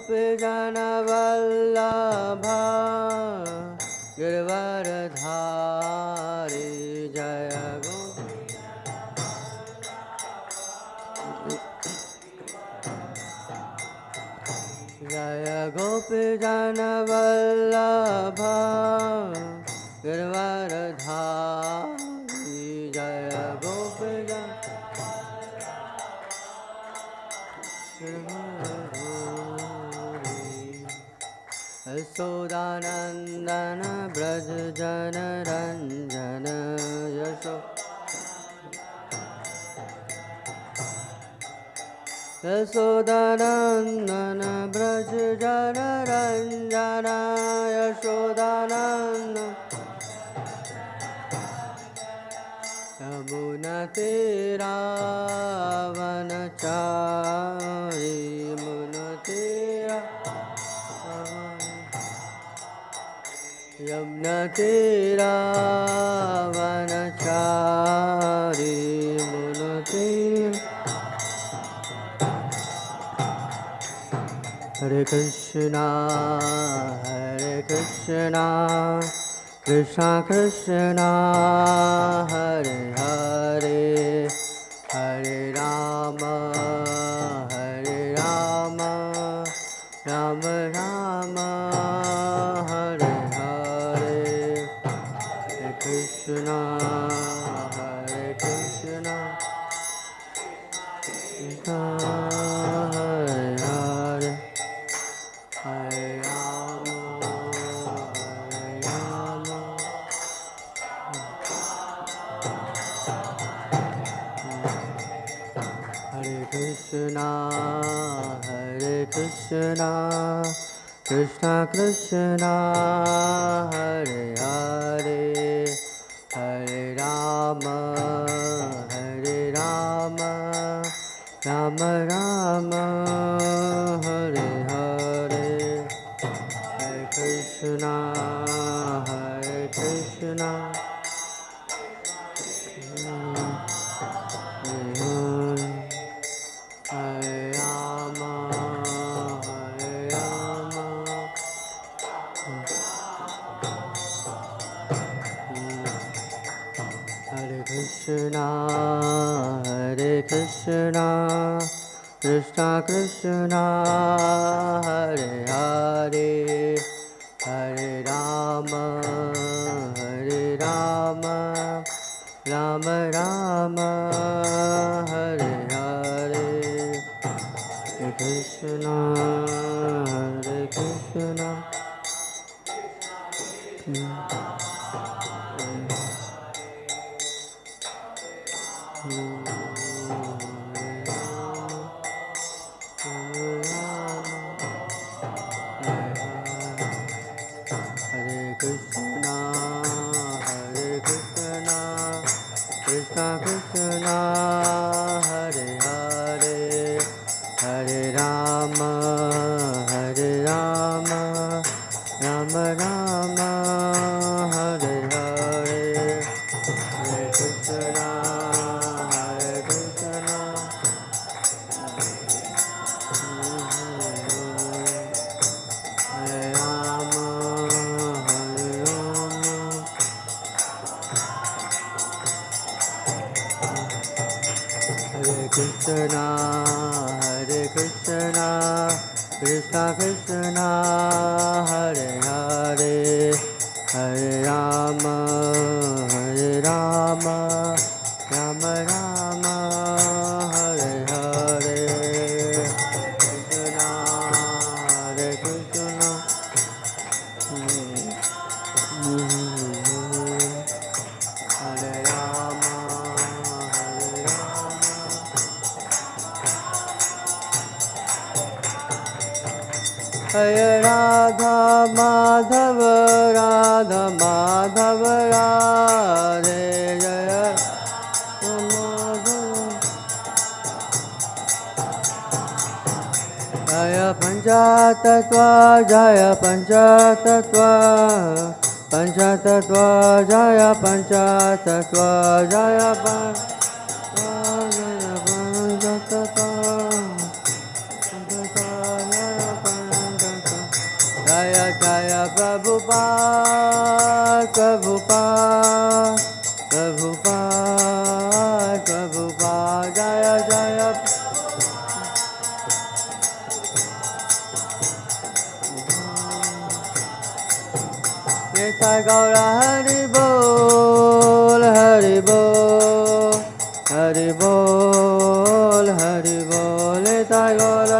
Gopijana Vallabha Girvaradhari Jaya Jaya Gopijana Vallabha Girvaradhari Jaya Gopijana Yasodanandana Braj Jana Ranjana Yasodanandana Braj Jana Ranjana Yasodanandana Yamuna Tira Vanachari Yamuna Tira Yamuna Tira Vanachari Yamuna Tira Hare Krishna Krishna Krishna Hare Hare Hare Rama Rama Rama Hare Hare Hare Krishna Krishna Hare Hare Hare Rama Krishna Krishna Krishna Hare Hare Hare Rama Rama Rama Hare Hare Hare Krishna Hare Krishna Krishna Krishna Hare Hare Hare Rama Rama Rama Hare Hare Hare Krishna Krishna Krishna Hare Hare Hare Rama Rama Rama Hare Hare Hare Krishna Krishna Hare Krishna Krishna Krishna Hare Hare Hare Rama Rama Rama Hare Hare Krishna Hare Krishna Hare Rama Hare Radha Madhava Radha Madhava Radhe Jaya Madhava Jaya Panchatattva Jaya Panchatattva Panchatattva Jaya Panchatattva Jaya Panchatattva जय जय प्रभुपाद प्रभुपाद प्रभुपाद प्रभुपाद जय जय निताय गौर हरि बोल हरि बोल हरि बोल हरि बोल निताय गौर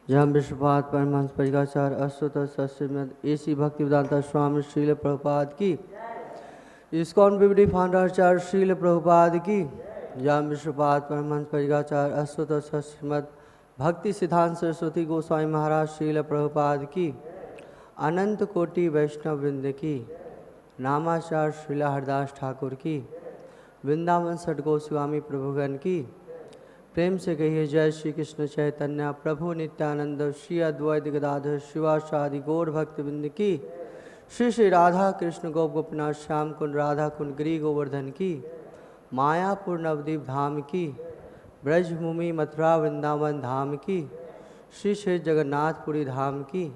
जहाँ विश्वपाद Paramhans परिव्राजक अstu Shrimad AC Bhaktivedanta स्वामी श्रील प्रभुपाद की इस्कॉन विविधि फाउंडर आचार्य श्रील प्रभुपाद की जहाँ विश्वपाद परमहंस परिव्राजक अstu श्रीमद भक्ति सिद्धांत सरस्वती गोस्वामी महाराज श्रील प्रभुपाद की अनंत कोटि वैष्णव वृंद की नामाचार्य श्रीला हरदास ठाकुर की वृंदावन सटगोस्वामी प्रभुगण की प्रेम से कहिए जय श्री कृष्ण चैतन्य प्रभु नित्यानंद श्री अद्वैत गदाधर शिवासादि गौर भक्तवृंद की श्री श्री राधा कृष्ण गोप गोपनाथ श्याम कुंड राधा कुंड गिरी गोवर्धन की मायापुर नवदीप धाम की ब्रजभूमि मथुरा वृंदावन धाम की श्री श्री जगन्नाथपुरी धाम की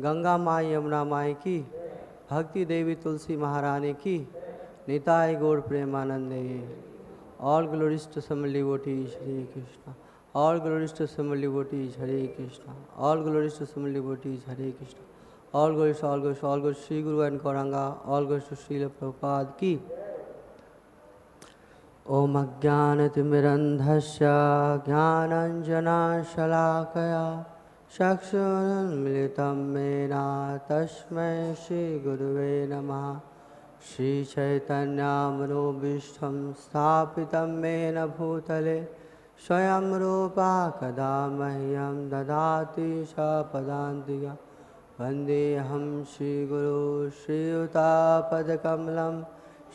गंगा माई यमुना माई की भक्ति देवी तुलसी महारानी की निताय गौर प्रेमानंदे All glories to some devotees, Hare Krishna. All glories to some devotees, Hare Krishna. All glories to some devotees, Hare Krishna. All glories, all glories, all glories, Sri Guru and Gauranga. All glories to Srila Prabhupada ki. Om Ajnanatimmirandhasya Jnananjana Shalakaya Chakshurunmilitam Mena Tasmai Shri Guruve Namaha. Shri Chaitanya मनोभीष्टं स्थापितं येन भूतले स्वयं रूपा कदा मह्यं ददाति स्वपदान्तिकं वन्देऽहं श्रीगुरो श्रीयुतापदकमलं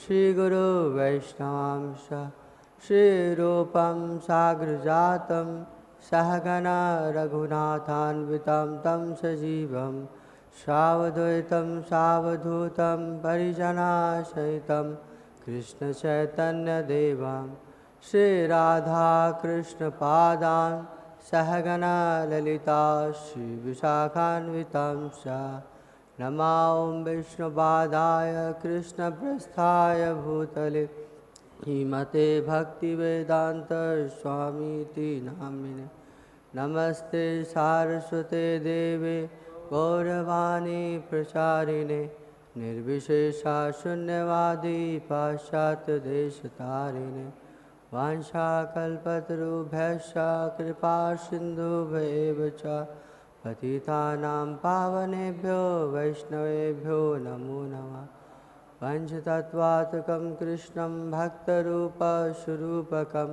श्रीगुरो वैष्णवांश श्रीरूपं साग्रजातं सहगना रघुनाथान्वितं तं सजीवं सावधूतं सावधूतं परिजनासहितं कृष्णचैतन्यदेवं श्रीराधाकृष्णपादान् सहगना ललिता श्रीविशाखान्वितं च नमा ॐ विष्णुपादाय कृष्णप्रस्थाय भूतले श्रीमते भक्तिवेदान्त स्वामीति नामिने नमस्ते सारस्वते देवे गौरवाणी प्रचारिणे निर्विशेषा शून्यवादी पाश्चात्यदेशतारिणे वाञ्छाकल्पतरुभ्यश्च कृपा सिन्धुभ्येव च पतितानां पावनेभ्यो वैष्णवेभ्यो नमो नमः पञ्चतत्त्वात्मकं कृष्णं भक्तरूपस्वरूपकं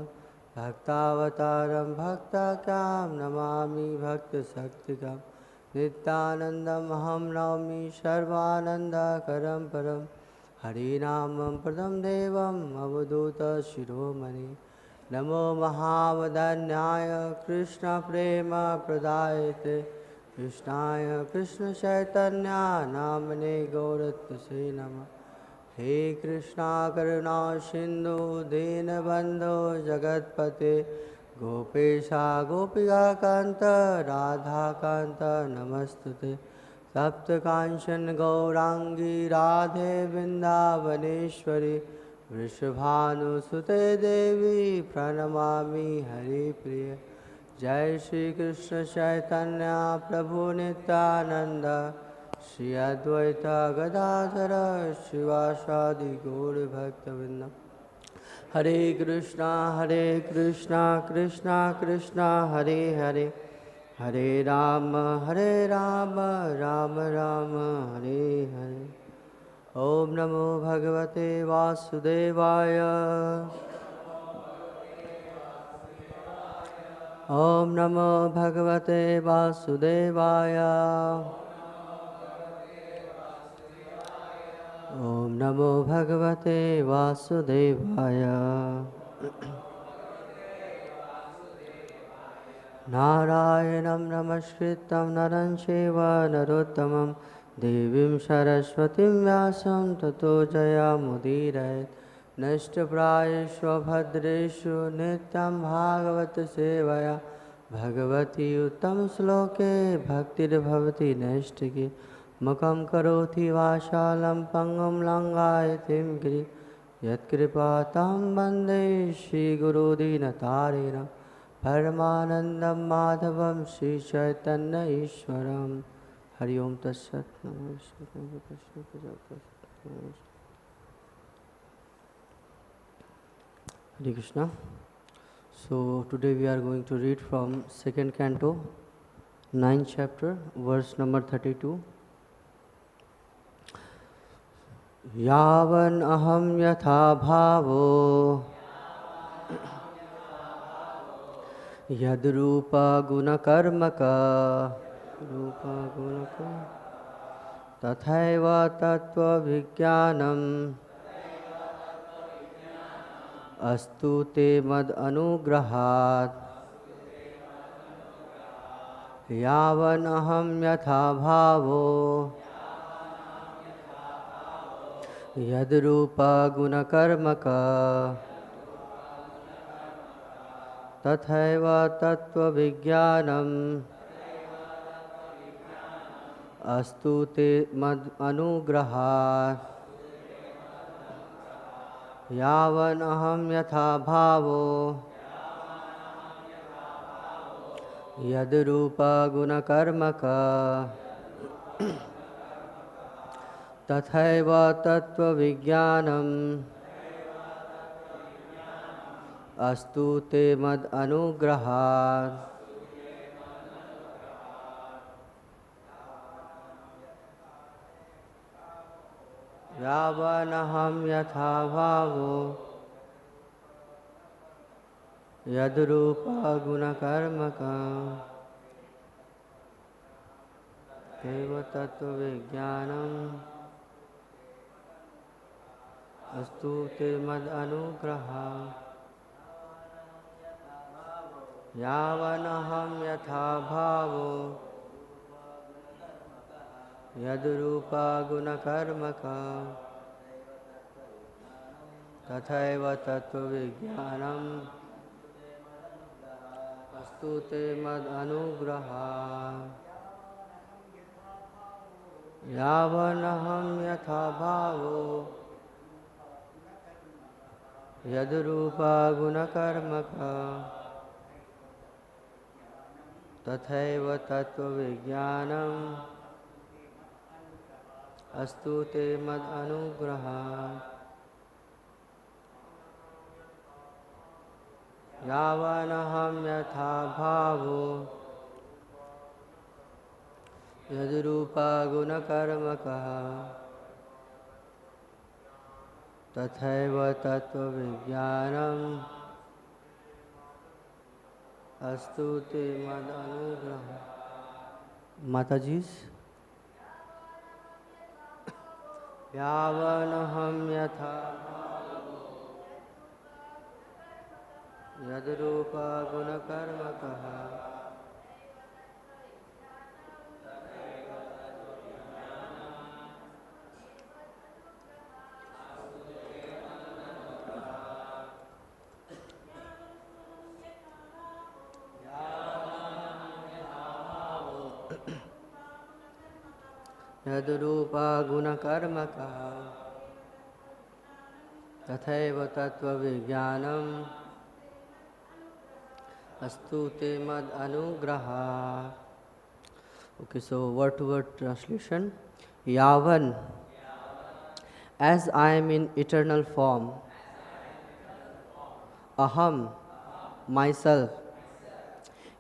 भक्तावतारं भक्ताख्यां नमामि भक्तशक्तिकम् नित्यानन्दम् अहं नौमि सर्वानन्दकरं परं हरिनामं प्रदं देवम् अवधूतशिरोमणि नमो महावदन्याय कृष्णप्रेमप्रदायते कृष्णाय कृष्णचैतन्या नामने गौरत्से नमः हे कृष्णा करुणा सिन्धु दीनबन्धो जगत्पते गोपेशा गोपिकान्त राधाकान्त नमस्तुते सप्तकाञ्चन गौराङ्गी राधे वृन्दावनेश्वरी वृषभानुसुते देवी प्रणमामि हरिप्रिय जय श्री कृष्ण चैतन्य प्रभु नित्यानंद श्री अद्वैत गदाधर शिवासादि गौर भक्तवृंद हरे कृष्णा कृष्णा कृष्णा हरे हरे हरे राम राम राम हरे हरे ओम नमो भगवते वासुदेवाय ओम नमो भगवते वासुदेवाय ओम नमो भगवते वासुदेवाय नारायणं नमस्कृतं नरं चैव नरोत्तमं देवीं सरस्वतीं व्यासं ततो जयमुदीरयेत् नष्टप्रायेषु भद्रेषु नित्यं भागवत सेवया भगवती उत्तम श्लोके भक्तिर्भवति नैष्टिकी मुखं करोति वाचालं पंगुं लंघयते गिरिं यत्कृपातं वन्दे श्रीगुरुदीनतारिणं परमानन्दं माधवं श्रीचैतन्य ईश्वरं हरि ओम तत्सत् नमः Hare Krishna. So today we are going to read from second canto, 9th chapter, verse number 32. Yāvān ahaṁ yathā-bhāvo yad-rūpa-guṇa-karmakaḥ tathaiva tattva-vijñānam astu te mad-anugrahāt yāvān ahaṁ yathā-bhāvo yad-rūpa-guṇa-karmakaḥ tathaiva tattva-vijñānam astu te mad-anugrahāt yāvān ahaṁ yathā-bhāvo yad-rūpa-guṇa-karmakaḥ tathaiva tattva-vijñānam astu te mad-anugrahāt yāvān ahaṁ yathā-bhāvo yad-rūpa-guṇa-karmakaḥ tathaiva tattva-vijñānam astu te mad-anugrahāt yāvān ahaṁ yathā-bhāvo yad-rūpa-guṇa-karmakaḥ tathaiva tattva-vijñānam astu te mad-anugrahāt yāvān ahaṁ yathā-bhāvo yad-rūpa-guṇa-karmakaḥ tathaiva tattva-vijñānam astu te mad-anugrahāt yāvān ahaṁ yathā-bhāvo yad-rūpa-guṇa-karmakaḥ tathaiva tattva-vijñānam astu te mad-anugrahāt. Mataji's. yāvān ahaṁ yathā-bhāvo yad-rūpa-guṇa-karmakaḥ yad-rūpa-guṇa-karmakaḥ tathaiva tattva-vijñānam astu te mad-anugrahāt. Okay, so word to word translation. Yāvān, as I am in eternal form. Aham, myself.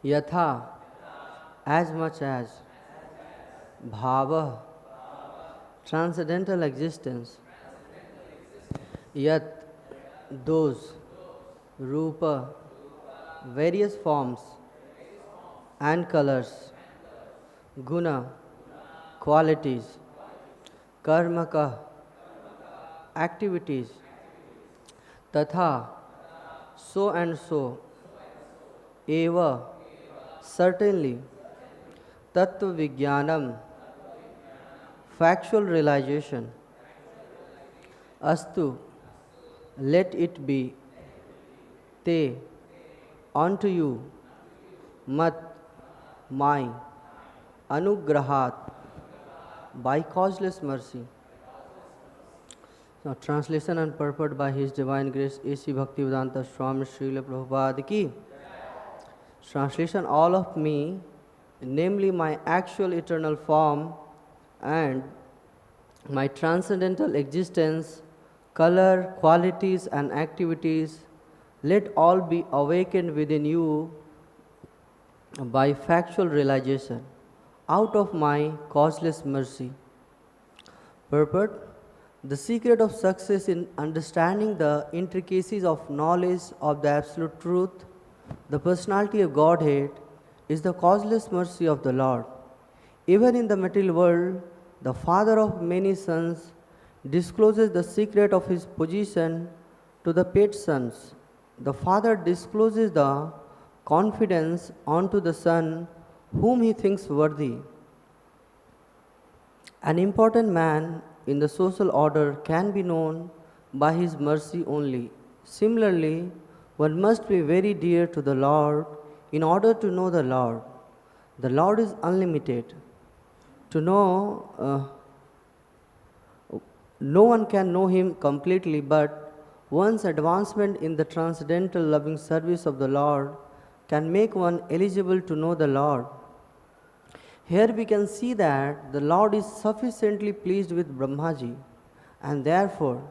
Yathā, as much as. Bhāvaḥ, transcendental existence. Yat, those. Rūpa, various forms and colors. Guna, qualities. Karmakaḥ, activities. Tathā, so and so. Eva, certainly. Tattva-vijñānam, factual realization. Astu, let it be, te, unto you, mad, my, anugrahāt, by causeless mercy. Now, translation and purport by His Divine Grace A.C. Bhaktivedanta Swami Srila Prabhupada ki. Translation: all of me, namely my actual eternal form and my transcendental existence, color, qualities and activities, let all be awakened within you by factual realization, out of my causeless mercy. Purport: the secret of success in understanding the intricacies of knowledge of the Absolute Truth, the Personality of Godhead, is the causeless mercy of the Lord. Even in the material world, the Father of many sons discloses the secret of His position to the pet sons. The Father discloses the confidence unto the Son whom He thinks worthy. An important man in the social order can be known by his mercy only. Similarly, one must be very dear to the Lord in order to know the Lord. The Lord is unlimited. To know, no one can know Him completely, but one's advancement in the transcendental loving service of the Lord can make one eligible to know the Lord. Here we can see that the Lord is sufficiently pleased with Brahmājī, and therefore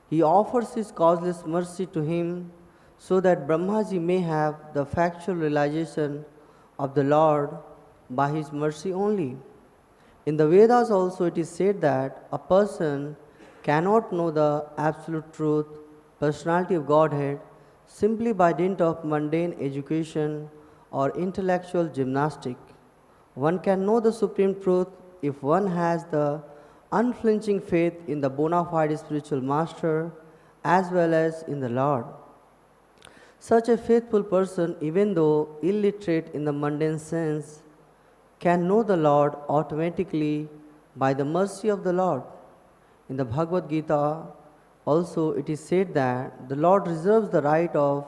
He offers His causeless mercy to him so that Brahmājī may have the factual realization of the Lord by His mercy only. In the Vedas also it is said that a person cannot know the Absolute Truth, Personality of Godhead, simply by dint of mundane education or intellectual gymnastic. One can know the Supreme Truth if one has the unflinching faith in the bona fide spiritual master as well as in the Lord. Such a faithful person, even though illiterate in the mundane sense, can know the Lord automatically by the mercy of the Lord. In the Bhagavad Gita also it is said that the Lord reserves the right of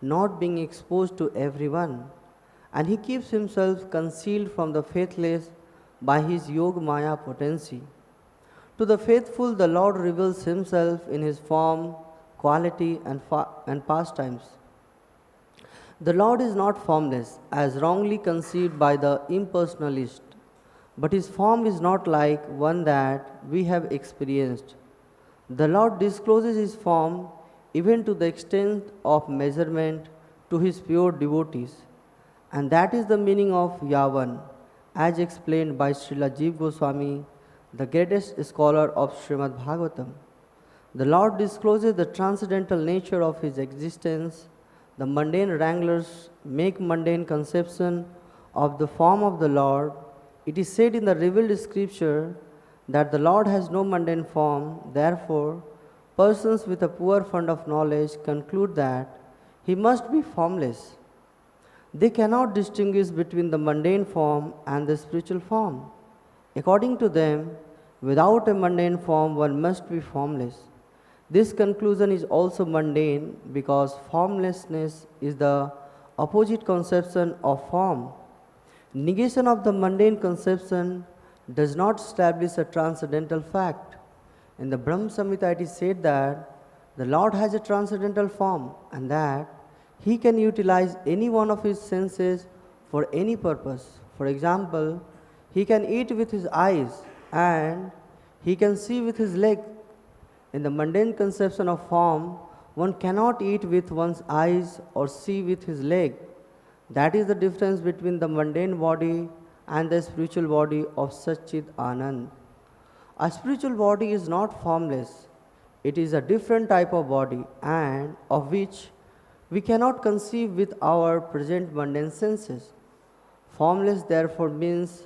not being exposed to everyone, and He keeps Himself concealed from the faithless by His Yoga-maya potency. To the faithful, the Lord reveals Himself in His form, quality, and pastimes. The Lord is not formless, as wrongly conceived by the impersonalist, but His form is not like one that we have experienced. The Lord discloses His form even to the extent of measurement to His pure devotees. And that is the meaning of yāvān, as explained by Srila Jiva Goswami, the greatest scholar of Srimad Bhagavatam. The Lord discloses the transcendental nature of His existence. The mundane wranglers make mundane conception of the form of the Lord. It is said in the revealed scripture that the Lord has no mundane form. Therefore, persons with a poor fund of knowledge conclude that He must be formless. They cannot distinguish between the mundane form and the spiritual form. According to them, without a mundane form, one must be formless. This conclusion is also mundane because formlessness is the opposite conception of form. Negation of the mundane conception does not establish a transcendental fact. In the Brahma Samhita it is said that the Lord has a transcendental form and that He can utilize any one of His senses for any purpose. For example, He can eat with His eyes and He can see with His leg. In the mundane conception of form, one cannot eat with one's eyes or see with his leg. That is the difference between the mundane body and the spiritual body of Satchit Anand. A spiritual body is not formless. It is a different type of body and of which we cannot conceive with our present mundane senses. Formless therefore means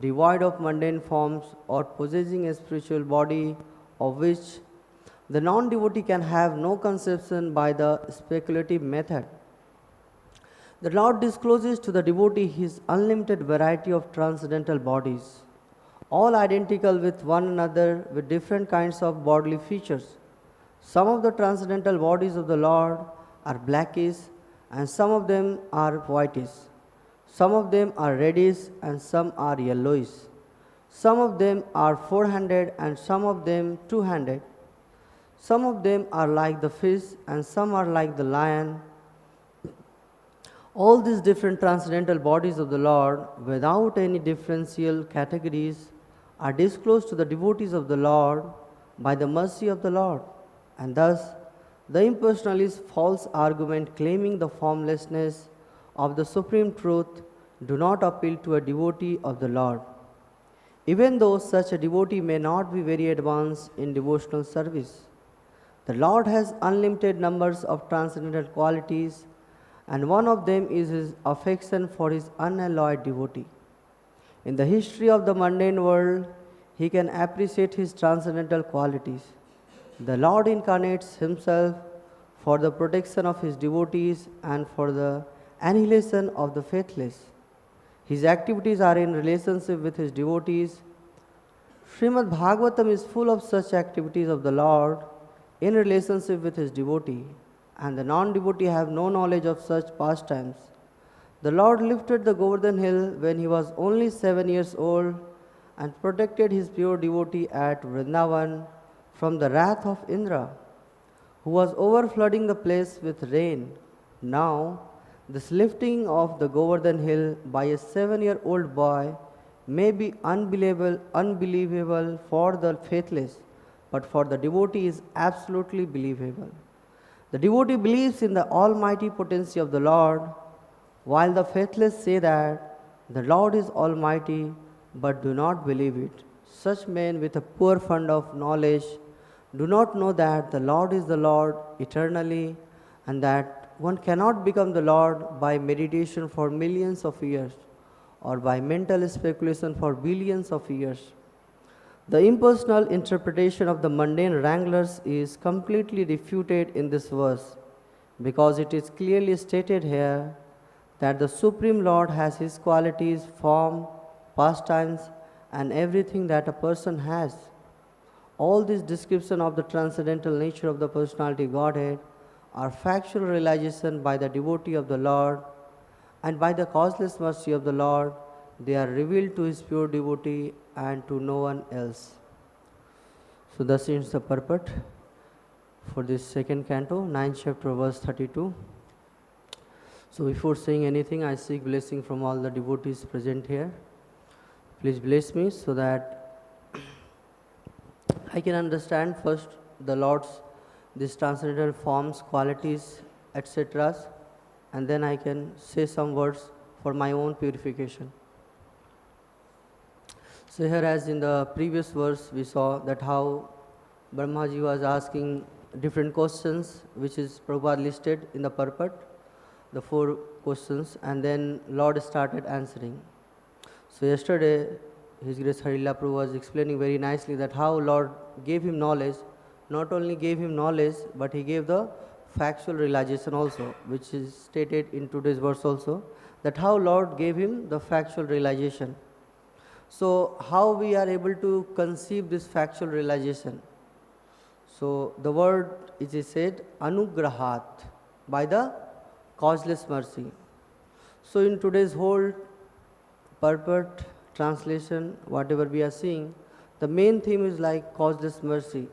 devoid of mundane forms or possessing a spiritual body of which the non-devotee can have no conception by the speculative method. The Lord discloses to the devotee His unlimited variety of transcendental bodies, all identical with one another with different kinds of bodily features. Some of the transcendental bodies of the Lord are blackish and some of them are whitish. Some of them are reddish and some are yellowish. Some of them are four-handed and some of them two-handed. Some of them are like the fish and some are like the lion. All these different transcendental bodies of the Lord, without any differential categories, are disclosed to the devotees of the Lord by the mercy of the Lord. And thus, the impersonalist false argument claiming the formlessness of the Supreme Truth do not appeal to a devotee of the Lord, even though such a devotee may not be very advanced in devotional service. The Lord has unlimited numbers of transcendental qualities, and one of them is his affection for his unalloyed devotee. In the history of the mundane world, he can appreciate his transcendental qualities. The Lord incarnates himself for the protection of his devotees and for the annihilation of the faithless. His activities are in relationship with his devotees. Srimad Bhagavatam is full of such activities of the Lord in relationship with his devotee, and the non-devotee have no knowledge of such pastimes. The Lord lifted the Govardhan hill when he was only 7 years old and protected his pure devotee at Vrindavan from the wrath of Indra, who was overflooding the place with rain. Now, this lifting of the Govardhan hill by a 7-year-old boy may be unbelievable for the faithless, but for the devotee is absolutely believable. The devotee believes in the almighty potency of the Lord, while the faithless say that the Lord is almighty but do not believe it. Such men with a poor fund of knowledge do not know that the Lord is the Lord eternally, and that one cannot become the Lord by meditation for millions of years or by mental speculation for billions of years. The impersonal interpretation of the mundane wranglers is completely refuted in this verse, because it is clearly stated here that the Supreme Lord has his qualities, form, pastimes, and everything that a person has. All this description of the transcendental nature of the Personality of Godhead are factual realization by the devotee of the Lord, and by the causeless mercy of the Lord, they are revealed to his pure devotee and to no one else. So thus ends the purport for this second canto, 9th chapter, verse 32. So before saying anything, I seek blessing from all the devotees present here. Please bless me so that I can understand first the Lord's these transcendental forms, qualities, etc., and then I can say some words for my own purification. So here, as in the previous verse, we saw that how Brahmājī was asking different questions, which is Prabhupada listed in the purport, the 4 questions, and then Lord started answering. So yesterday, His Grace Harila Prabhu was explaining very nicely that how Lord gave him knowledge, not only gave him knowledge, but he gave the factual realization also, which is stated in today's verse also, that how Lord gave him the factual realization. So how we are able to conceive this factual realization? So the word is said, anugrahāt, by the causeless mercy. So in today's whole purport, translation, whatever we are seeing, the main theme is like causeless mercy.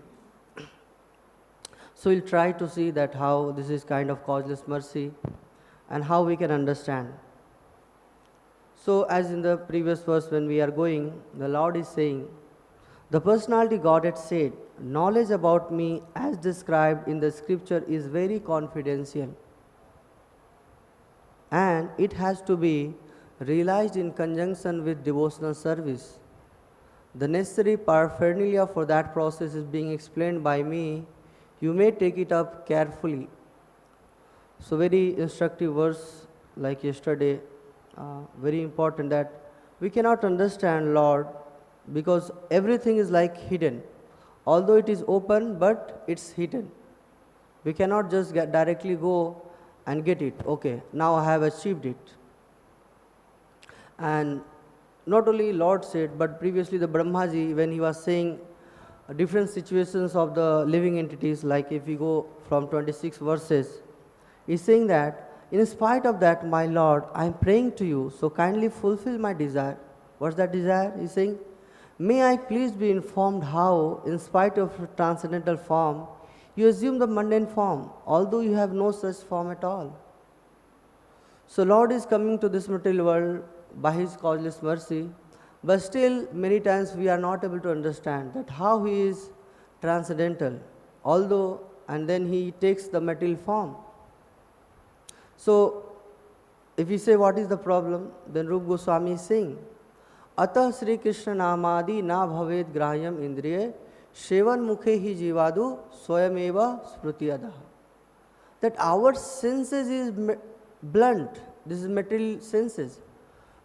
So we'll try to see that how this is kind of causeless mercy and how we can understand. So as in the previous verse when we are going, the Lord is saying, the Personality Godhead said, knowledge about me as described in the scripture is very confidential, and it has to be realized in conjunction with devotional service. The necessary paraphernalia for that process is being explained by me. You may take it up carefully. So very instructive verse like yesterday, very important that we cannot understand Lord because everything is like hidden. Although it is open, but it's hidden. We cannot just directly go and get it. Okay, now I have achieved it. And not only Lord said, but previously the Brahmājī, when he was saying different situations of the living entities. Like if we go from 26 verses, he's saying that, in spite of that, my Lord, I am praying to you, so kindly fulfill my desire. What's that desire? He's saying, may I please be informed how, in spite of transcendental form, you assume the mundane form, although you have no such form at all. So Lord is coming to this material world by His causeless mercy, but still many times we are not able to understand that how He is transcendental, although, and then He takes the material form. So if we say what is the problem, then Rupa Goswami is saying, Atah Sri Krishna Namadi na bhaved grahyam indriye shevan mukhe hi jivadu swayameva sprutiyadaha. That our senses is blunt, this is material senses.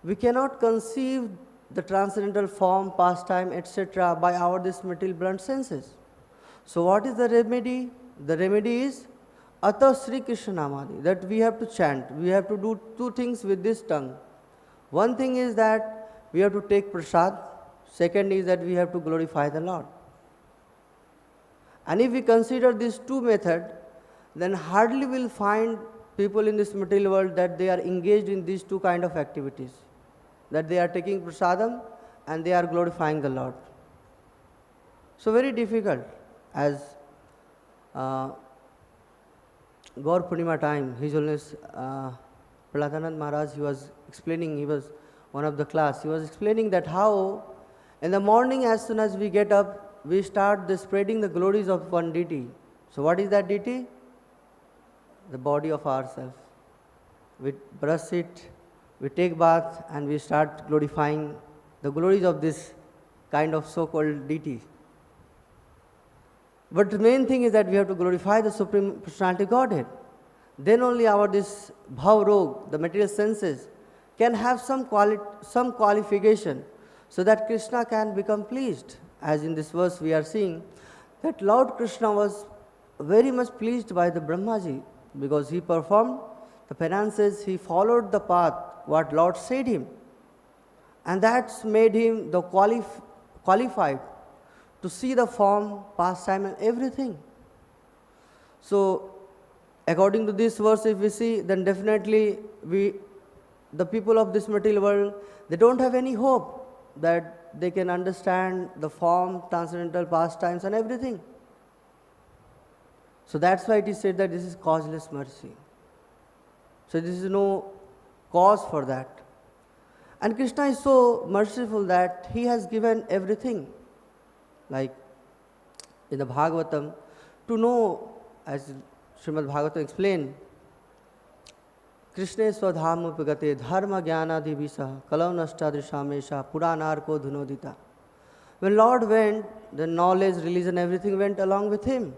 We cannot conceive the transcendental form, pastime, etc. by our this material blunt senses. So what is the remedy? The remedy is Atah Sri Krishna Namadi, that we have to chant. We have to do two things with this tongue. One thing is that we have to take prasad. Second is that we have to glorify the Lord. And if we consider these two methods, then hardly will find people in this material world that they are engaged in these two kind of activities, that they are taking prasadam and they are glorifying the Lord. So very difficult. As Gaur Purnima time, His Holiness Prahladanand Maharaj, he was explaining, he was one of the class, he was explaining that how in the morning as soon as we get up, we start spreading the glories of one deity. So what is that deity? The body of ourselves. We brush it, we take bath, and we start glorifying the glories of this kind of so-called deity. But the main thing is that we have to glorify the Supreme Personality of Godhead. Then only our this bhav rog, the material senses, can have some qualification, so that Krishna can become pleased. As in this verse we are seeing that Lord Krishna was very much pleased by the Brahmājī, because he performed the penances, he followed the path, what Lord said him. And that's made him the qualified to see the form, pastime and everything. So according to this verse, if we see, then definitely the people of this material world, they don't have any hope that they can understand the form, transcendental pastimes and everything. So that's why it is said that this is causeless mercy. So there is no cause for that. And Krishna is so merciful that He has given everything. Like in the Bhagavatam, to know, as Srimad Bhagavatam explained, Krishna swadhama pagate dharma jnana divisa kalau nashtadrishamesha puranarko dhunodita. When Lord went, the knowledge, religion, everything went along with Him.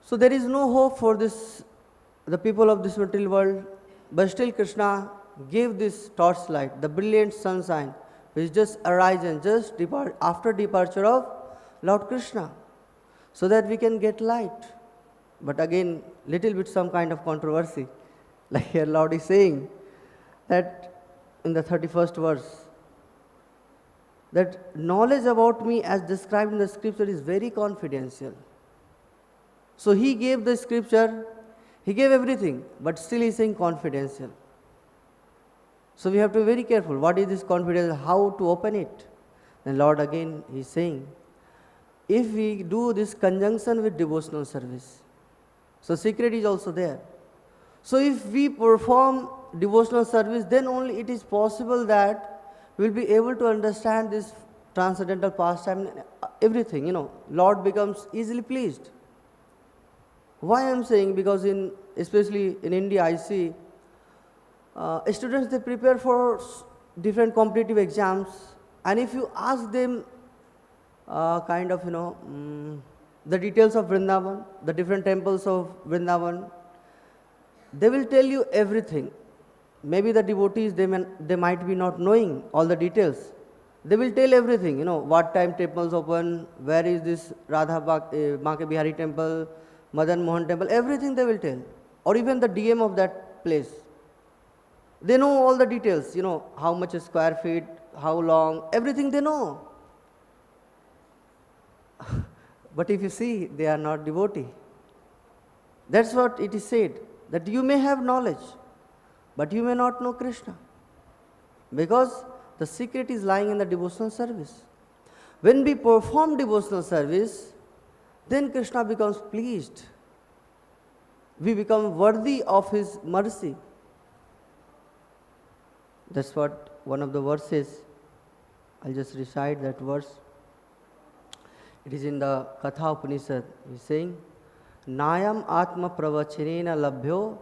So there is no hope for the people of this material world, but still Krishna gave this torchlight, the brilliant sunshine, which just arisen just after departure of Lord Krishna, so that we can get light. But again, little bit some kind of controversy. Like here Lord is saying that in the 31st verse, that knowledge about me as described in the scripture is very confidential. So He gave the scripture, He gave everything, but still He is saying confidential. So we have to be very careful. What is this confidence? How to open it? Then Lord again is saying, if we do this conjunction with devotional service, so secret is also there. So if we perform devotional service, then only it is possible that we will be able to understand this transcendental pastime, everything. Lord becomes easily pleased. Why I am saying? Because especially in India, I see students, they prepare for different competitive exams, and if you ask them the details of Vrindavan, the different temples of Vrindavan, they will tell you everything. Maybe the devotees, they might be not knowing all the details. They will tell everything, what time temples open, where is this Banke Bihari temple, Madan Mohan temple, everything they will tell. Or even the DM of that place. They know all the details, how much is square feet, how long, everything they know. But if you see, they are not devotee. That's what it is said, that you may have knowledge, but you may not know Krishna. Because the secret is lying in the devotional service. When we perform devotional service, then Krishna becomes pleased. We become worthy of His mercy. That's what one of the verses, I'll just recite that verse. It is in the Katha Upanishad. He's saying, Nayam atma pravachanena labhyo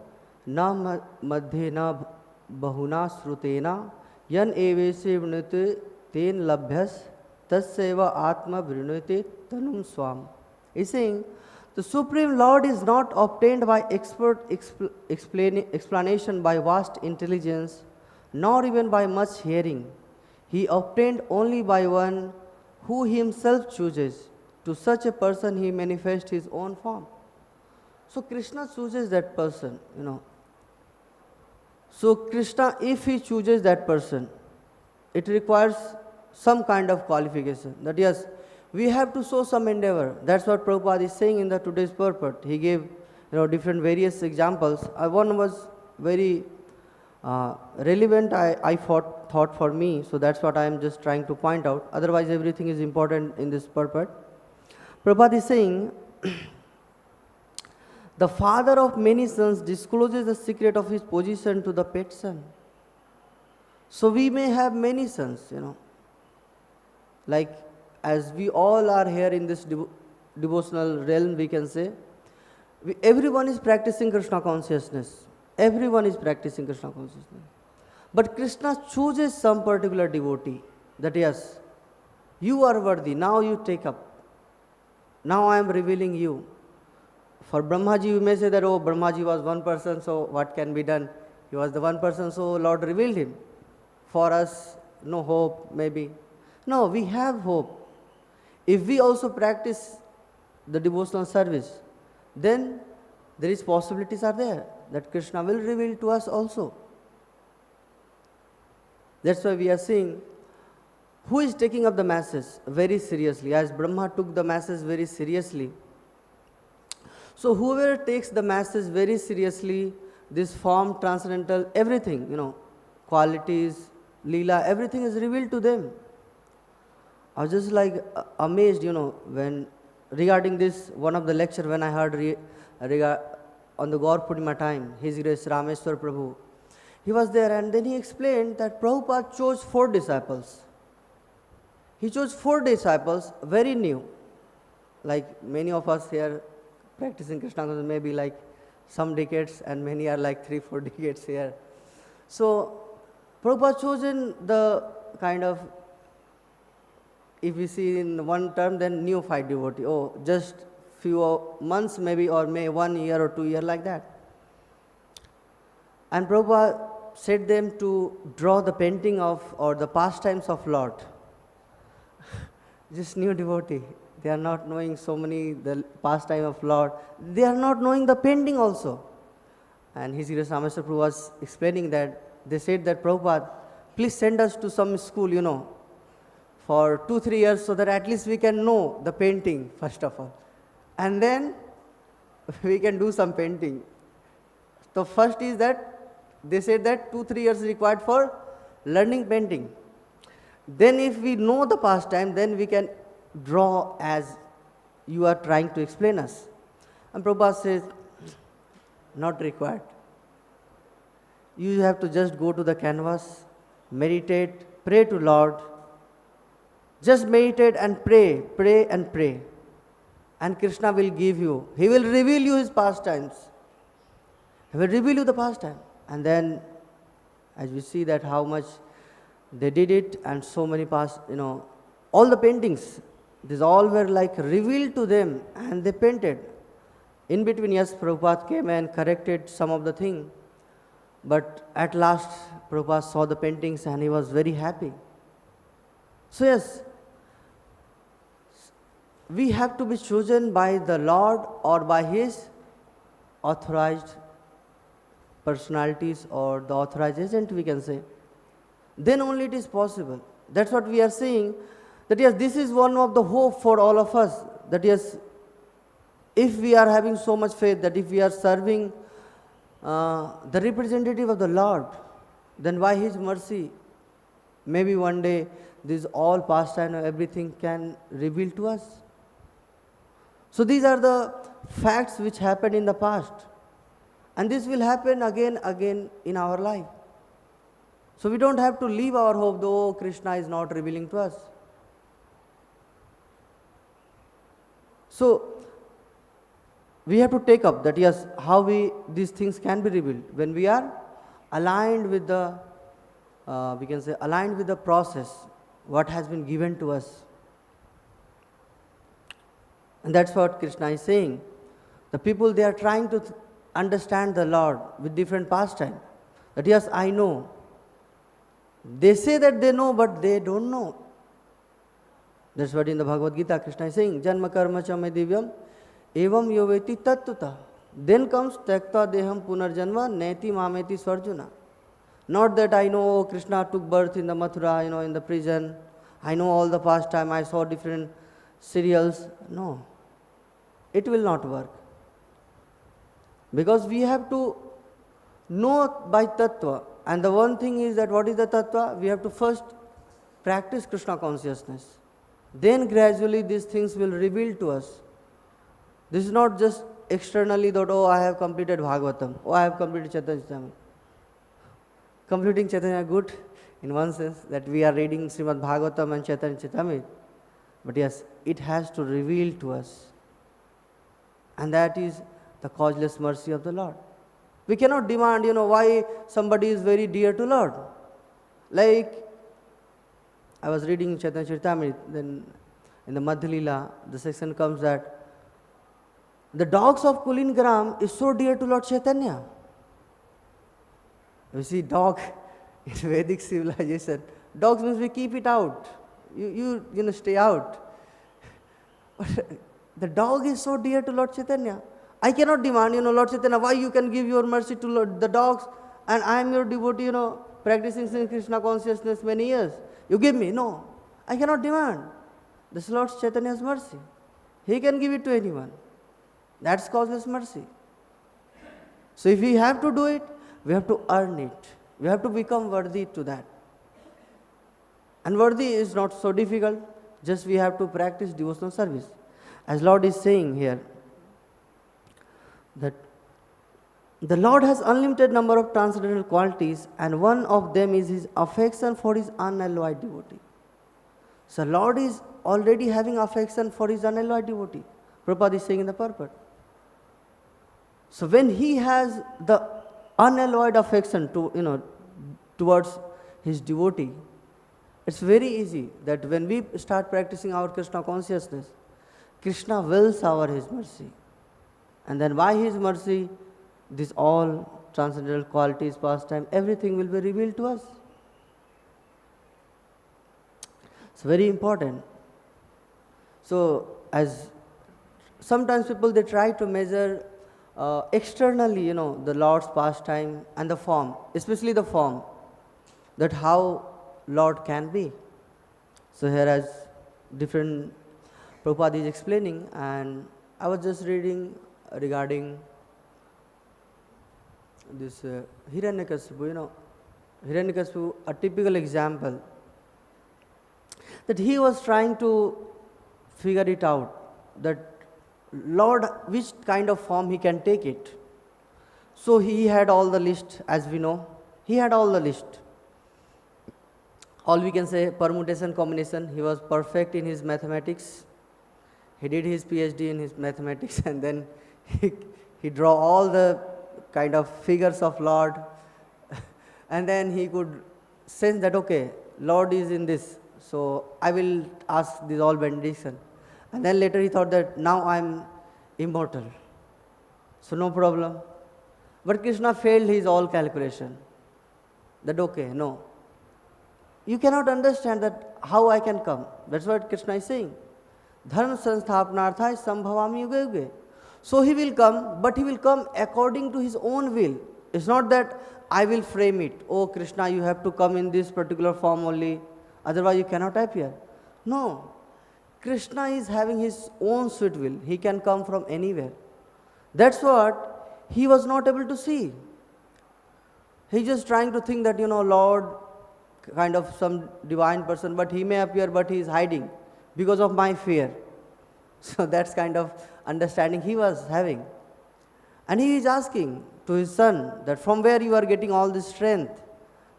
na madhye na bahuna srutena yan evese vrinute ten labhyas tasyeva atma vrinute tanum swam. He's saying, the Supreme Lord is not obtained by expert explanation, by vast intelligence, nor even by much hearing. He obtained only by one who He Himself chooses. To such a person He manifests His own form. So Krishna chooses that person, So Krishna, if He chooses that person, it requires some kind of qualification. That yes, we have to show some endeavor. That's what Prabhupada is saying in the today's purport. He gave different various examples. One was very relevant, I thought for me, so that's what I am just trying to point out. Otherwise everything is important in this purport. Prabhupada is saying, the father of many sons discloses the secret of his position to the pet son. So we may have many sons, like as we all are here in this devotional realm, we can say, everyone is practicing Krishna consciousness. Everyone is practicing Krishna consciousness. But Krishna chooses some particular devotee, that yes, you are worthy, now you take up. Now I am revealing you. For Brahmājī, you may say that, oh, Brahmājī was one person, so what can be done? He was the one person, so Lord revealed him. For us, no hope, maybe. No, we have hope. If we also practice the devotional service, then there is possibilities are there that Krishna will reveal to us also. That's why we are seeing who is taking up the masses very seriously, as Brahma took the masses very seriously. So whoever takes the masses very seriously, this form, transcendental, everything, qualities, leela, everything is revealed to them. I was just like amazed, when regarding this, one of the lecture when I heard on the Gaur Purnima time, His Grace Rameswar Prabhu, he was there and then he explained that Prabhupada chose 4 disciples. He chose 4 disciples, very new. Like many of us here practicing Krishna consciousness, maybe like some decades, and many are like 3-4 decades here. So Prabhupada chosen the kind of, if we see in one term, then neophyte devotee. Oh, just few months maybe, or may 1 year or 2 years like that. And Prabhupada set them to draw the painting of, or the pastimes of Lord. Just new devotee. They are not knowing so many, the pastime of Lord. They are not knowing the painting also. And His Grace Rameswar Prabhu was explaining that, they said that, Prabhupada, please send us to some school, for 2-3 years, so that at least we can know the painting, first of all. And then we can do some painting. So first is that, they said that 2-3 years required for learning painting. Then if we know the pastime, then we can draw as you are trying to explain us. And Prabhupada says, not required. You have to just go to the canvas, meditate, pray to Lord. Just meditate and pray, pray and pray. And Krishna will give you, He will reveal you His pastimes. He will reveal you the pastime. And then, as we see that how much they did it, and so many all the paintings, these all were like revealed to them, and they painted. In between, yes, Prabhupada came and corrected some of the thing. But at last, Prabhupada saw the paintings and he was very happy. So yes, we have to be chosen by the Lord or by His authorized personalities or the authorized agent, we can say. Then only it is possible. That's what we are saying, that yes, this is one of the hope for all of us, that yes, If we are having so much faith that if we are serving the representative of the Lord, then by His mercy, maybe one day this all pastime and everything can reveal to us. So these are the facts which happened in the past, and this will happen again in our life. So we don't have to leave our hope, though Krishna is not revealing to us. So we have to take up that, yes, how these things can be revealed when we are aligned with the, we can say, aligned with the process, what has been given to us. And that's what Krishna is saying. The people, they are trying to understand the Lord with different pastime. That, yes, I know. They say that they know, but they don't know. That's what in the Bhagavad Gita Krishna is saying. Janma karma cha me divyam evam yoveti tattva. Then comes taktva deham punarjanma neti mameti swarjuna. Not that I know Krishna took birth in the Mathura, in the prison. I know all the pastime. I saw different serials. No. It will not work. Because we have to know by tattva. And the one thing is that what is the tattva? We have to first practice Krishna consciousness. Then gradually these things will reveal to us. This is not just externally that, oh, I have completed Bhagavatam, oh, I have completed Chaitanya Charitamrita. Completing Chaitanya good in one sense, that we are reading Srimad Bhagavatam and Chaitanya Charitamrita. But yes, it has to reveal to us. And that is the causeless mercy of the Lord. We cannot demand, why somebody is very dear to Lord. Like, I was reading Chaitanya Charitamrita, then in the Madhya Leela, the section comes that the dogs of Kulingram is so dear to Lord Chaitanya. You see, dog in Vedic civilization, dogs means we keep it out. You stay out. But the dog is so dear to Lord Chaitanya. I cannot demand, Lord Chaitanya, why you can give your mercy to the dogs, and I am your devotee, practicing Krishna consciousness many years. You give me. No. I cannot demand. This is Lord Chaitanya's mercy. He can give it to anyone. That's causeless mercy. So if we have to do it, we have to earn it. We have to become worthy to that. And worthy is not so difficult, just we have to practice devotional service. As Lord is saying here, that the Lord has unlimited number of transcendental qualities, and one of them is His affection for His unalloyed devotee. So Lord is already having affection for His unalloyed devotee. Prabhupada is saying in the Purport. So when He has the unalloyed affection towards His devotee, it's very easy that when we start practicing our Krishna consciousness, Krishna wills His mercy. And then by His mercy, this all transcendental qualities, pastime, everything will be revealed to us. It's very important. So, as sometimes people, they try to measure externally, the Lord's pastime and the form, especially the form, that how Lord can be. So here, as different Prabhupada is explaining, and I was just reading regarding this Hiranyakasipu, Hiranyakasipu, a typical example, that he was trying to figure it out, that Lord, which kind of form he can take it. So he had all the list, as we know, he had all the list. All we can say, permutation, combination, he was perfect in his mathematics. He did his PhD in his mathematics, and then he draw all the kind of figures of Lord, and then he could sense that, okay, Lord is in this, so I will ask this all benediction. And then later he thought that now I am immortal, so no problem. But Krishna failed his all calculation, that okay, no, you cannot understand that how I can come. That's what Krishna is saying. Dharma sansthapanarthaya sambhavami yuge yuge. So he will come, but he will come according to his own will. It's not that I will frame it. Oh Krishna, you have to come in this particular form only, otherwise you cannot appear. No. Krishna is having his own sweet will. He can come from anywhere. That's what he was not able to see. He's just trying to think that, Lord, kind of some divine person, but he may appear, but he is hiding because of my fear. So that's kind of understanding he was having. And he is asking to his son that from where you are getting all this strength.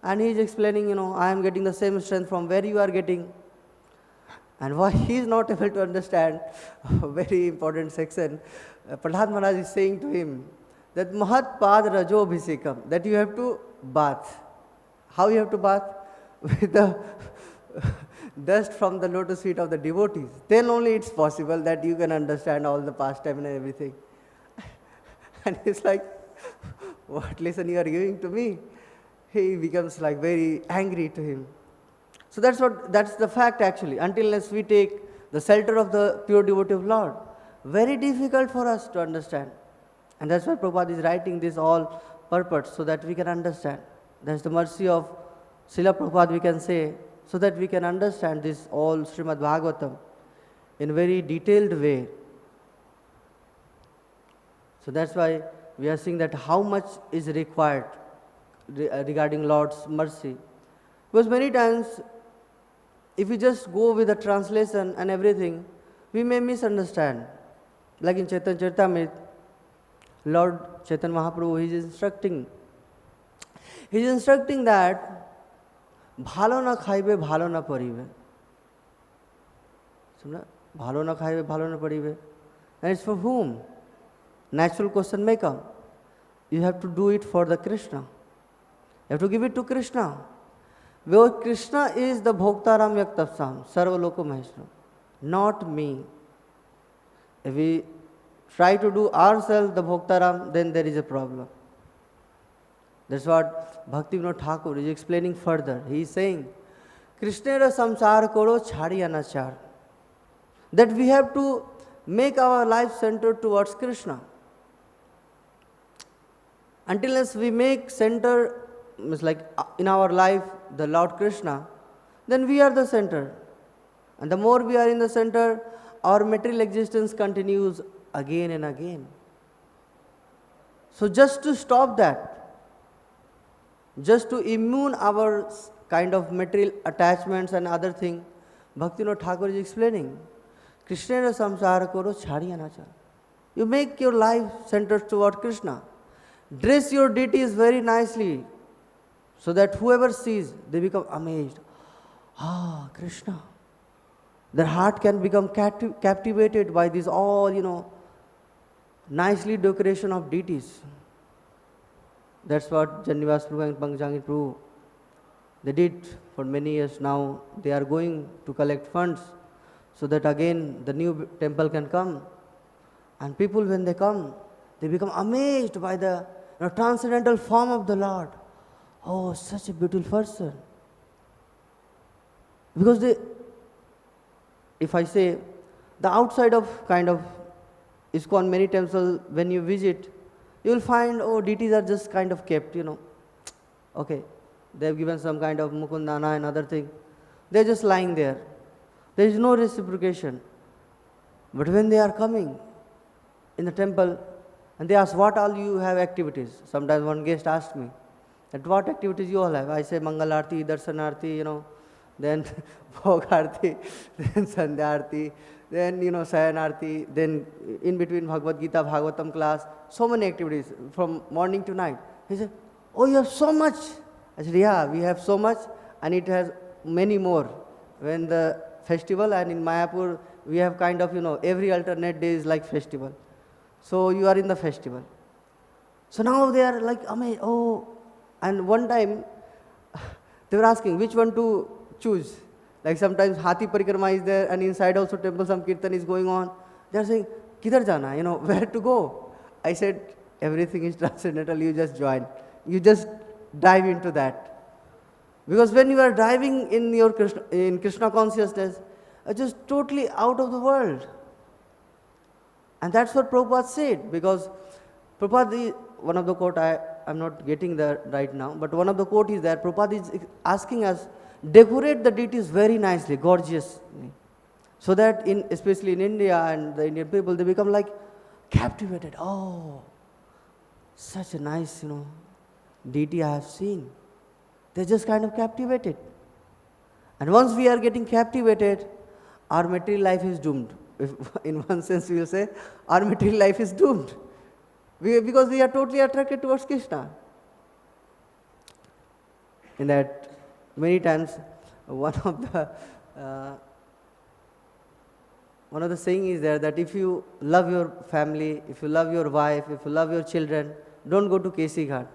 And he is explaining, I am getting the same strength from where you are getting. And why he is not able to understand, a very important section, Prahlad Maharaj is saying to him that Mahat Pad Rajo Bhisekam, that you have to bath. How you have to bath? With the dust from the lotus feet of the devotees. Then only it's possible that you can understand all the pastime and everything. And he's like, what lesson you are giving to me? He becomes like very angry to him. So that's the fact actually. Unless we take the shelter of the pure devotee of Lord, very difficult for us to understand. And that's why Prabhupada is writing this all purport, so that we can understand. That's the mercy of Srila Prabhupada, we can say, so that we can understand this all Srimad Bhagavatam in a very detailed way. So that's why we are seeing that how much is required regarding Lord's mercy. Because many times, if we just go with the translation and everything, we may misunderstand. Like in Chaitanya Charitamrita, Lord Chaitanya Mahaprabhu, he is instructing. He is instructing that bhalo na khaibe, bhalo na paribe. Bhalo na khaibe, bhalo na paribe. And it's for whom? Natural question may come. You have to do it for the Krishna. You have to give it to Krishna. Because Krishna is the Bhoktaram Yaktapsam, Sarva Loko Maheshwaram, not me. If we try to do ourselves the Bhoktaram, then there is a problem. That's what Bhaktivinoda Thakur is explaining further. He is saying, Krishnera samsar koro chhadi anachar. That we have to make our life centered towards Krishna. Until we make center, like in our life, the Lord Krishna, then we are the center. And the more we are in the center, our material existence continues again and again. So just to stop that, just to immune our kind of material attachments and other things, Bhaktivinoda Thakur is explaining, Krishnera samsara koro chhadi anachar. You make your life centered toward Krishna. Dress your deities very nicely, so that whoever sees, they become amazed. Ah, Krishna. Their heart can become captivated by this all, nicely decoration of deities. That's what Janivas Prabhu and Pankajangir Prabhu, they did for many years now. They are going to collect funds so that again the new temple can come. And people, when they come, they become amazed by the transcendental form of the Lord. Oh, such a beautiful person. Because if I say, the outside of kind of ISKCON many temples, when you visit, you will find, deities are just kind of kept, Okay, they have given some kind of mukundana and other thing. They are just lying there. There is no reciprocation. But when they are coming in the temple, and they ask, what all you have activities? Sometimes one guest asked me, that what activities you all have? I say, Mangal Arti, Darshan Arti, then Bhog Arti, then Sandhya Arti, then, Sayan Arti, then in between Bhagavad Gita, Bhagavatam class, so many activities from morning to night. He said, oh, you have so much. I said, yeah, we have so much, and it has many more. When the festival, and in Mayapur, we have kind of, every alternate day is like festival. So you are in the festival. So now they are like amazed. Oh, and one time they were asking which one to choose. Like sometimes Hathi Parikrama is there, and inside also temple some kirtan is going on. They are saying, Kidhar jana, where to go? I said, everything is transcendental, you just join. You just dive into that. Because when you are diving in Krishna consciousness, it's just totally out of the world. And that's what Prabhupada said, because Prabhupada, one of the quote, I'm not getting there right now, but one of the quote is there, Prabhupada is asking us, decorate the deities very nicely, gorgeously, So that especially in India and the Indian people, they become like captivated. Oh, such a nice, deity I have seen. They're just kind of captivated. And once we are getting captivated, our material life is doomed. If, in one sense we will say, our material life is doomed. Because we are totally attracted towards Krishna. In that, many times, one of the saying is there that if you love your family, if you love your wife, if you love your children, don't go to Kesi Ghat.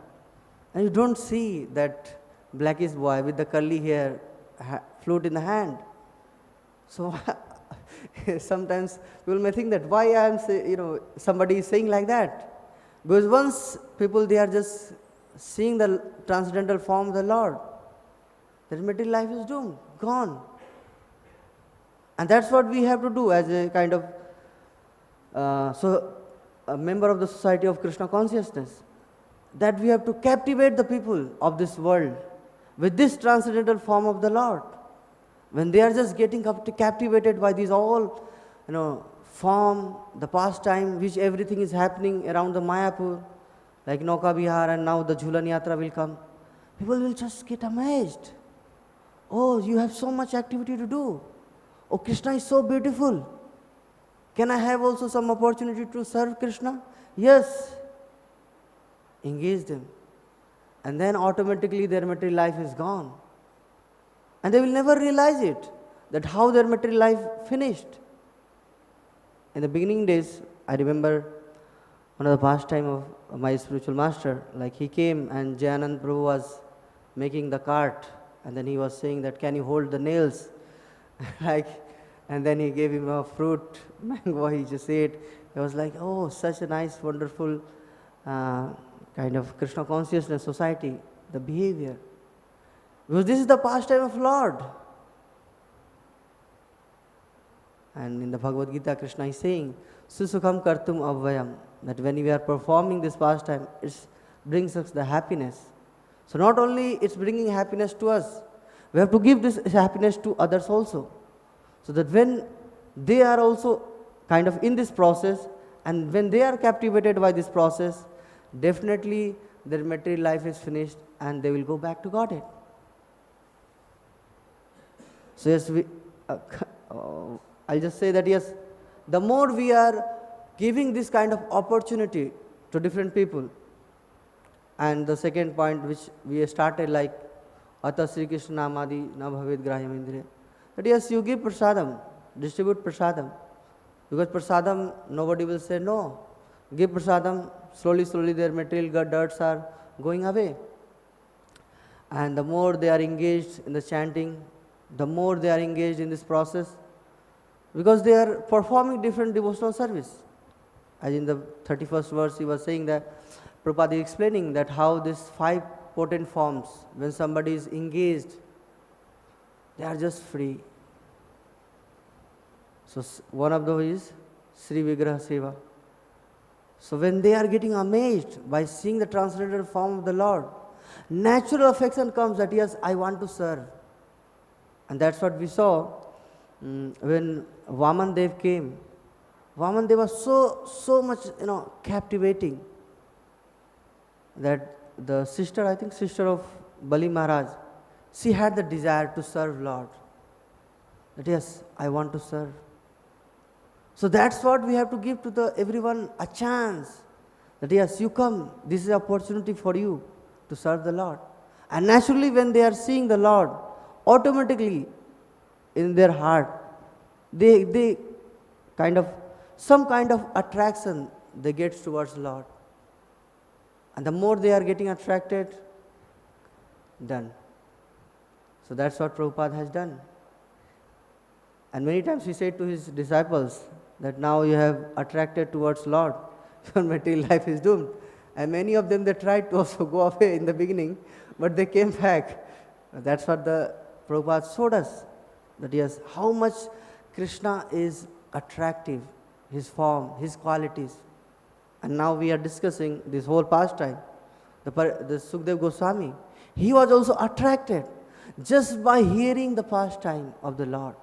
And you don't see that blackish boy with the curly hair, flute in the hand. So sometimes people may think that why I am somebody is saying like that. Because once people, they are just seeing the transcendental form of the Lord, their material life is doomed, gone. And that's what we have to do as a kind of a member of the Society of Krishna Consciousness, that we have to captivate the people of this world with this transcendental form of the Lord. When they are just getting captivated by these all, form, the pastime, which everything is happening around the Mayapur, like Nauka Vihar, and now the Jhulan Yatra will come, people will just get amazed. Oh, you have so much activity to do. Oh, Krishna is so beautiful. Can I have also some opportunity to serve Krishna? Yes. Engage them. And then automatically their material life is gone. And they will never realize it, that how their material life finished. In the beginning days, I remember one of the pastime of my spiritual master, like he came and Jayanand Prabhu was making the cart, and then he was saying that, can you hold the nails? And then he gave him a fruit, mango, he just ate. He was like, oh, such a nice, wonderful kind of Krishna consciousness society, the behavior. Because this is the pastime of Lord. And in the Bhagavad Gita, Krishna is saying, Susukham kartum avvayam, that when we are performing this pastime, it brings us the happiness. So not only it's bringing happiness to us, we have to give this happiness to others also. So that when they are also kind of in this process, and when they are captivated by this process, definitely their material life is finished and they will go back to Godhead. So yes, I'll just say that yes, the more we are giving this kind of opportunity to different people, and the second point which we started like Atha Sri Krishna Namadi na bhavet grahyam indriya, that yes, you give prasadam, distribute prasadam, because prasadam nobody will say no. Give prasadam, slowly their material dirts are going away. And the more they are engaged in the chanting, the more they are engaged in this process, because they are performing different devotional service. As in the 31st verse, he was saying that, Prabhupada is explaining that how these 5 potent forms, when somebody is engaged, they are just free. So one of those is Sri Vigraha Seva. So when they are getting amazed by seeing the transcendental form of the Lord, natural affection comes that yes, I want to serve. And that's what we saw when Vaman Dev came. Vaman Dev was so much captivating that the sister, I think sister of Bali Maharaj, she had the desire to serve Lord. That yes, I want to serve. So that's what we have to give to everyone, a chance. That yes, you come, this is an opportunity for you to serve the Lord. And naturally when they are seeing the Lord, automatically in their heart, they kind of, some kind of attraction they get towards the Lord. And the more they are getting attracted, done. So that's what Prabhupada has done. And many times he said to his disciples that now you have attracted towards Lord, your material life is doomed. And many of them, they tried to also go away in the beginning, but they came back. That's what the Prabhupada showed us, that yes, how much Krishna is attractive, his form, his qualities. And now we are discussing this whole pastime. The Sukdev Goswami, he was also attracted just by hearing the pastime of the Lord.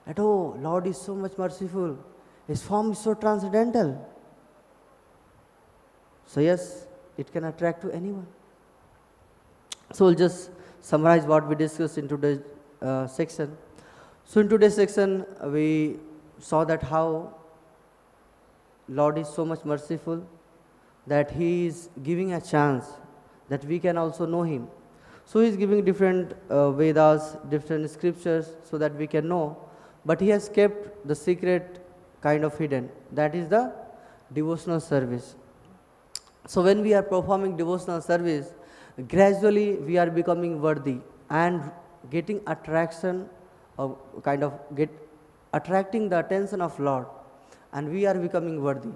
that, oh, Lord is so much merciful. His form is so transcendental. So yes, it can attract to anyone. So we'll just summarize what we discussed in today's section. So in today's section, we saw that how Lord is so much merciful that He is giving a chance that we can also know Him. So He is giving different Vedas, different scriptures so that we can know. But He has kept the secret kind of hidden. That is the devotional service. So when we are performing devotional service, gradually we are becoming worthy and getting attraction, or kind of attracting the attention of Lord, and we are becoming worthy.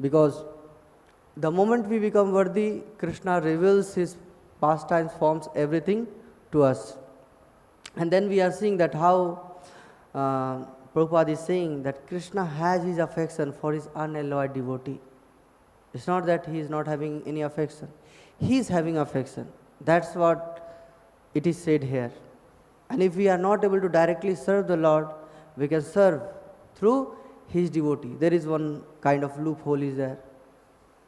Because the moment we become worthy, Krishna reveals His pastimes, forms, everything to us. And then we are seeing that how Prabhupada is saying that Krishna has his affection for his unalloyed devotee. It's not that he is not having any affection. He is having affection. That's what it is said here. And if we are not able to directly serve the Lord, we can serve through his devotee. There is one kind of loophole is there.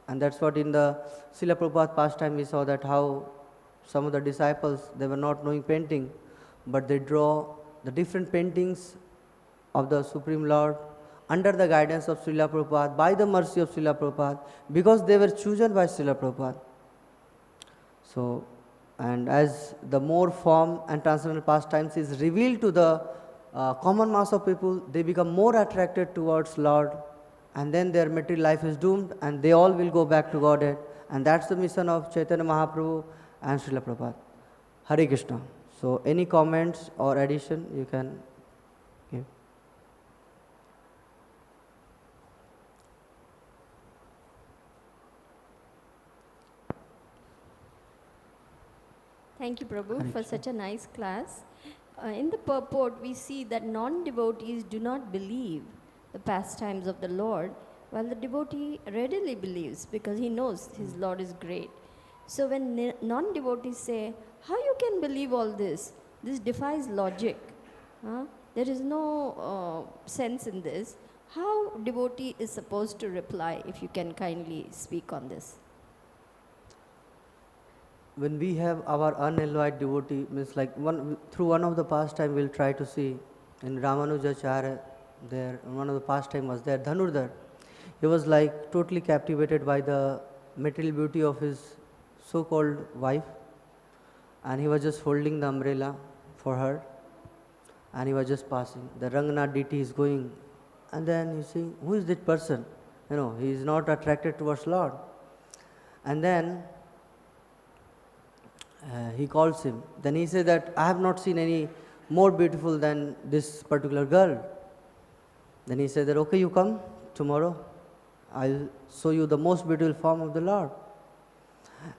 And that's what in the Srila Prabhupada pastime we saw that how some of the disciples, they were not knowing painting, but they draw the different paintings of the Supreme Lord under the guidance of Srila Prabhupada, by the mercy of Srila Prabhupada, because they were chosen by Srila Prabhupada. So, and as the more form and transcendental pastimes is revealed to the common mass of people, they become more attracted towards Lord, and then their material life is doomed and they all will go back to Godhead. And that's the mission of Chaitanya Mahaprabhu and Srila Prabhupada. Hare Krishna. So, any comments or addition you can give? Thank you, Prabhu, for such a nice class. In the purport, we see that non-devotees do not believe the pastimes of the Lord, while the devotee readily believes because he knows his Lord is great. So when non-devotees say, how you can believe all this? This defies logic. There is no sense in this. How devotee is supposed to reply, if you can kindly speak on this? When we have our unalloyed devotee, means like through one of the pastime we'll try to see in Ramanujacharya, there one of the pastime was there, Dhanurdhar. He was like totally captivated by the material beauty of his so-called wife, and he was just holding the umbrella for her, and he was just passing. The Ranganath deity is going, and then you see, who is that person? You know, he is not attracted towards Lord. And then he calls him. Then he said that I have not seen any more beautiful than this particular girl. Then he said that, okay, you come tomorrow. I'll show you the most beautiful form of the Lord.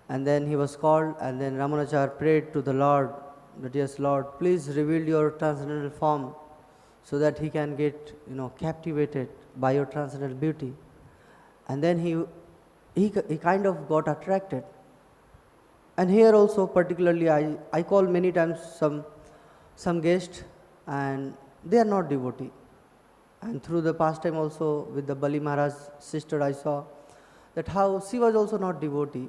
And then he was called, and then Ramanujacharya prayed to the Lord that, yes, Lord, please reveal your transcendental form so that he can get, captivated by your transcendental beauty. And then he kind of got attracted. And here also particularly I call many times some guests, and they are not devotee. And through the pastime also with the Bali Maharaj's sister, I saw that how she was also not devotee.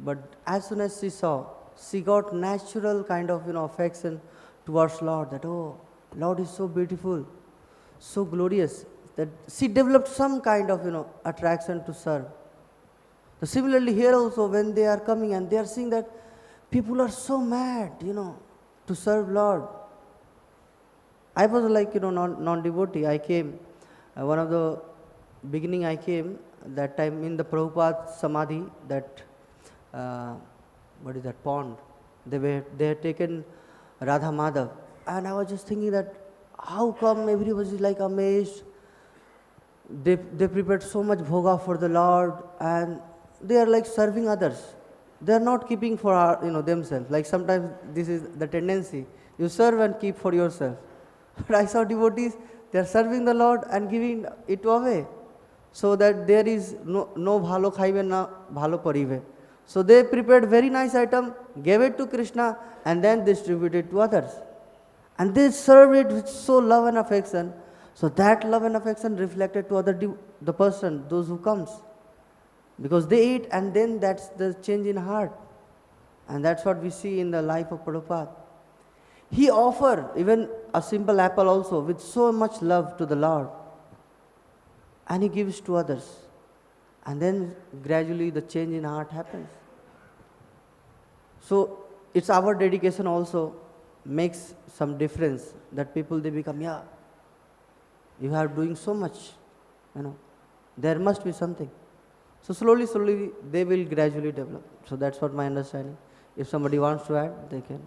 But as soon as she saw, she got natural kind of affection towards Lord, that, oh, Lord is so beautiful, so glorious, that she developed some kind of attraction to serve. So similarly here also, when they are coming and they are seeing that people are so mad, to serve Lord. I was like, non-devotee. I came, one of the beginning I came, that time in the Prabhupada Samadhi, that, what is that, pond. They had taken Radha Madhav. And I was just thinking that, how come everybody is like amazed? They prepared so much bhoga for the Lord, and they are like serving others. They are not keeping for themselves. Like sometimes this is the tendency. You serve and keep for yourself. But I saw devotees, they are serving the Lord and giving it away. So that there is no bhalo khaive, na bhalo parive. So they prepared very nice item, gave it to Krishna, and then distributed to others. And they serve it with so love and affection. So that love and affection reflected to the person, those who comes. Because they eat and then that's the change in heart. And that's what we see in the life of Prabhupada. He offered even a simple apple also with so much love to the Lord. And he gives to others. And then gradually the change in heart happens. So it's our dedication also makes some difference, that people they become, yeah, you are doing so much, there must be something. So slowly they will gradually develop. So that's what my understanding. If somebody wants to add, they can.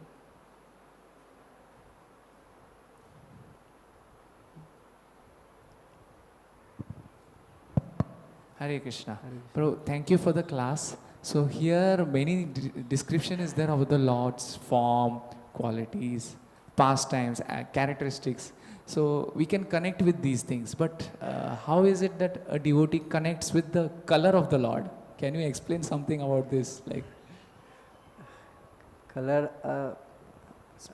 Hare Krishna. Bro, thank you for the class. So here many description is there of the Lord's form, qualities, pastimes, characteristics. So we can connect with these things. But how is it that a devotee connects with the color of the Lord? Can you explain something about this? Like color,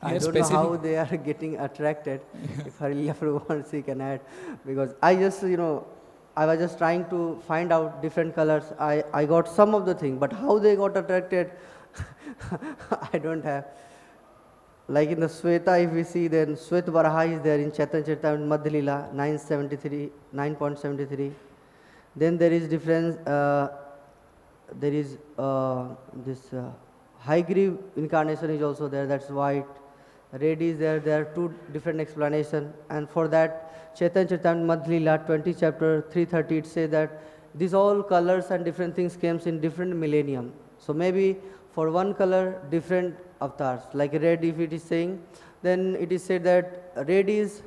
I don't know how they are getting attracted. If Harilya Prabhu wants, he can add. Because I just, I was just trying to find out different colors. I got some of the thing, but how they got attracted, I don't have. Like in the Sweta, if we see, then Swet Varaha is there in Chaitanya Charitamrita Madhya Lila 9.73. Then there is difference, there is this High-Grieve incarnation is also there, that's white. Red is there are two different explanations. And for that, Chaitanya Charitamrita Madhya Lila 20 chapter 330, it says that these all colors and different things came in different millennium. So maybe for one color, different avatars. Like red, if it is saying, then it is said that red is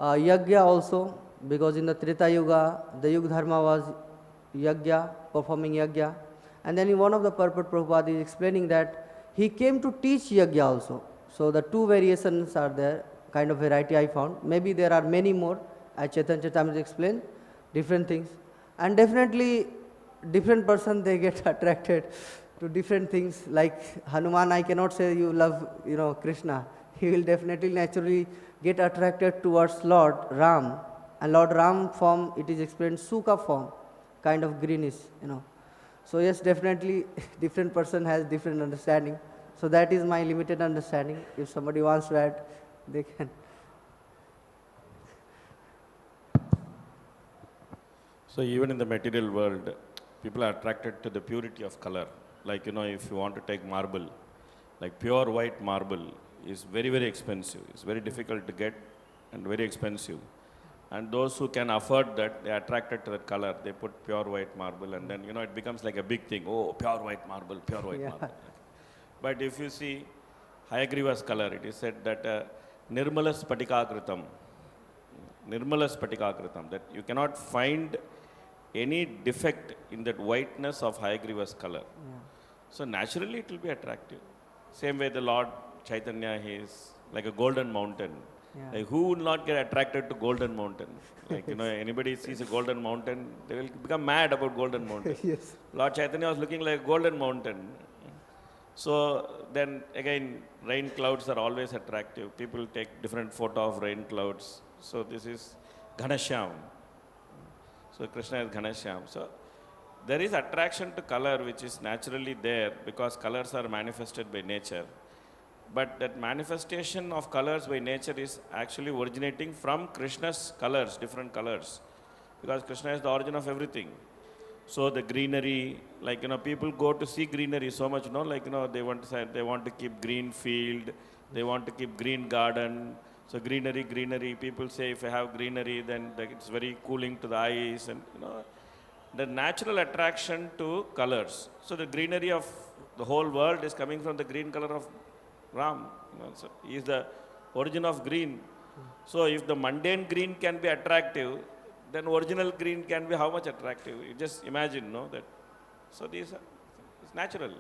yajna also, because in the Treta Yuga, the Yuga Dharma was yajna, performing yajna. And then in one of the Purport, Prabhupada is explaining that he came to teach yajna also. So the two variations are there, kind of variety I found. Maybe there are many more, as Chaitanya Charitamrita explained, different things. And definitely, different person, they get attracted to different things. Like Hanuman, I cannot say you love, Krishna. He will definitely naturally get attracted towards Lord Ram. And Lord Ram form, it is explained, Sukha form, kind of greenish, So yes, definitely, different person has different understanding. So that is my limited understanding. If somebody wants to add, they can. So even in the material world, people are attracted to the purity of color. Like, if you want to take marble, like pure white marble is very, very expensive. It's very difficult to get and very expensive. And those who can afford that, they are attracted to that color. They put pure white marble and then, it becomes like a big thing. Oh, pure white marble, pure white marble. But if you see Hayagriva's color, it is said that Nirmala Spatikakritam, that you cannot find any defect in that whiteness of Hayagriva's color. So naturally it will be attractive. Same way the Lord Chaitanya, he is like a golden mountain. Like who would not get attracted to golden mountain? Like, anybody sees a golden mountain, they will become mad about golden mountain. Yes. Lord Chaitanya was looking like a golden mountain. So then again, rain clouds are always attractive. People take different photo of rain clouds. So this is Ghanashyam. So Krishna is Ghanashyam. So there is attraction to color which is naturally there because colors are manifested by nature. But that manifestation of colors by nature is actually originating from Krishna's colors, different colors. Because Krishna is the origin of everything. So the greenery, like, people go to see greenery so much, like, they want to keep green field, they want to keep green garden. So greenery, people say if I have greenery, then it's very cooling to the eyes and, the natural attraction to colors. So the greenery of the whole world is coming from the green color of Ram. So he is the origin of green. So if the mundane green can be attractive, then original green can be how much attractive? You just imagine, that. So it's natural.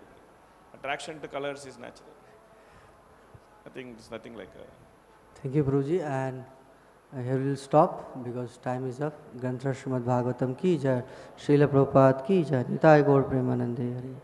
Attraction to colors is natural. I think it's nothing like a... Thank you, Guruji. And here we will stop because time is up. Granth Srimad Bhagavatam ki jai, Srila Prabhupada ki jai, Nitai Gaur Premanande Hari.